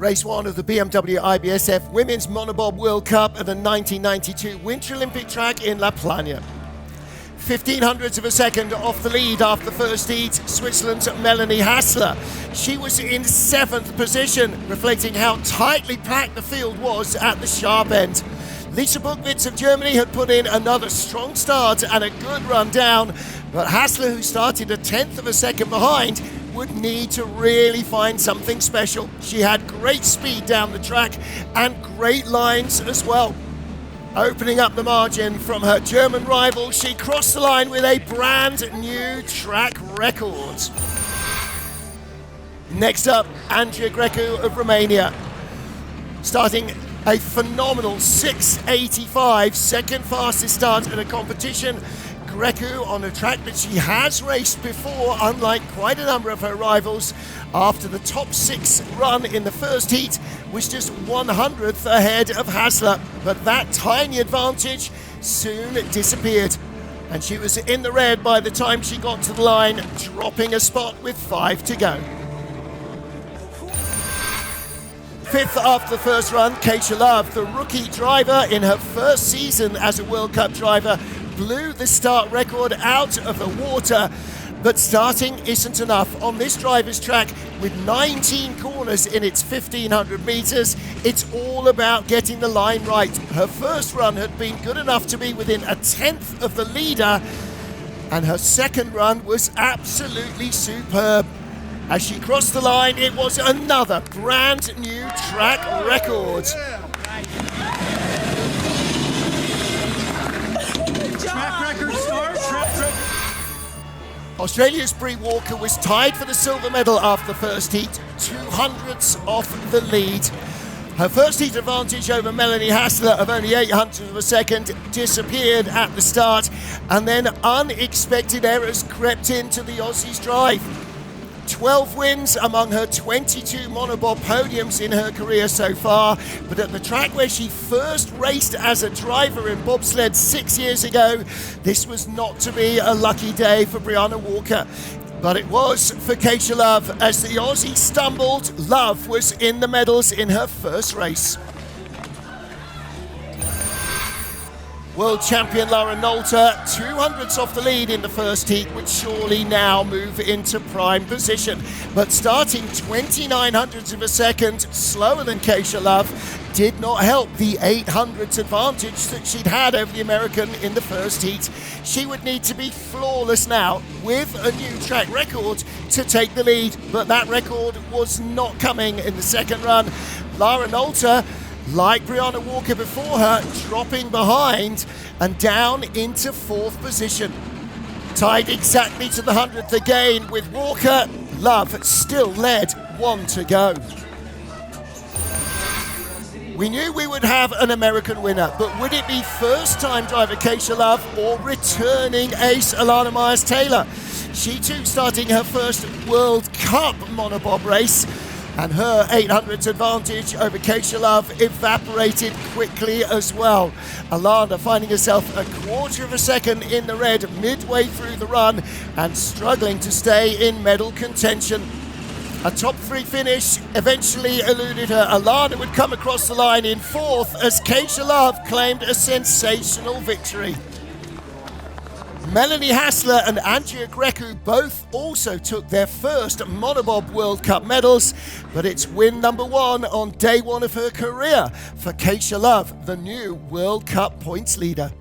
Race 1 of the BMW IBSF Women's Monobob World Cup at the 1992 Winter Olympic track in Plagne. 1500ths of a second off the lead after the first heat, Switzerland's Melanie Hassler. She was in 7th position, reflecting how tightly packed the field was at the sharp end. Lisa Buchwitz of Germany had put in another strong start and a good run down, but Hassler, who started a 10th of a second behind, would need to really find something special. She had great speed down the track and great lines as well. Opening up the margin from her German rival, she crossed the line with a brand new track record. Next up, Andreea Grecu of Romania. Starting a phenomenal 6:85, second fastest start at a competition. Grecu on a track that she has raced before, unlike quite a number of her rivals, after the top 6 run in the first heat was just 100th ahead of Hassler. But that tiny advantage soon disappeared, and she was in the red by the time she got to the line, dropping a spot with 5 to go. 5th after the first run, Keisha Love, the rookie driver in her first season as a World Cup driver, blew the start record out of the water. But starting isn't enough. On this driver's track, with 19 corners in its 1500 meters, it's all about getting the line right. Her first run had been good enough to be within a 10th of the leader, and her second run was absolutely superb. As she crossed the line, it was another brand new track record. Australia's Bree Walker was tied for the silver medal after the first heat, 200ths off the lead. Her first heat advantage over Melanie Hassler of only 800ths of a second disappeared at the start, and then unexpected errors crept into the Aussie's drive. 12 wins among her 22 monobob podiums in her career so far, but at the track where she first raced as a driver in bobsled 6 years ago, this was not to be a lucky day for Brianna Walker. But it was for Keisha Love. As the Aussie stumbled, Love was in the medals in her first race. World champion Lara Nolte, 200ths off the lead in the first heat, would surely now move into prime position. But starting 2900ths of a second slower than Keisha Love did not help the 800ths advantage that she'd had over the American in the first heat. She would need to be flawless now with a new track record to take the lead, but that record was not coming in the second run. Lara Nolte, like Brianna Walker before her, dropping behind and down into 4th position. Tied exactly to the 100th again with Walker, Love still led 1 to go. We knew we would have an American winner, but would it be first-time driver Keisha Love or returning ace Alana Myers-Taylor? She too starting her first World Cup monobob race, and her 800ths advantage over Keisha Love evaporated quickly as well. Alana finding herself a quarter of a second in the red midway through the run and struggling to stay in medal contention. A top 3 finish eventually eluded her. Alana would come across the line in 4th as Keisha Love claimed a sensational victory. Melanie Hassler and Andreea Grecu both also took their first Monobob World Cup medals, but it's win number 1 on day 1 of her career for Keisha Love, the new World Cup points leader.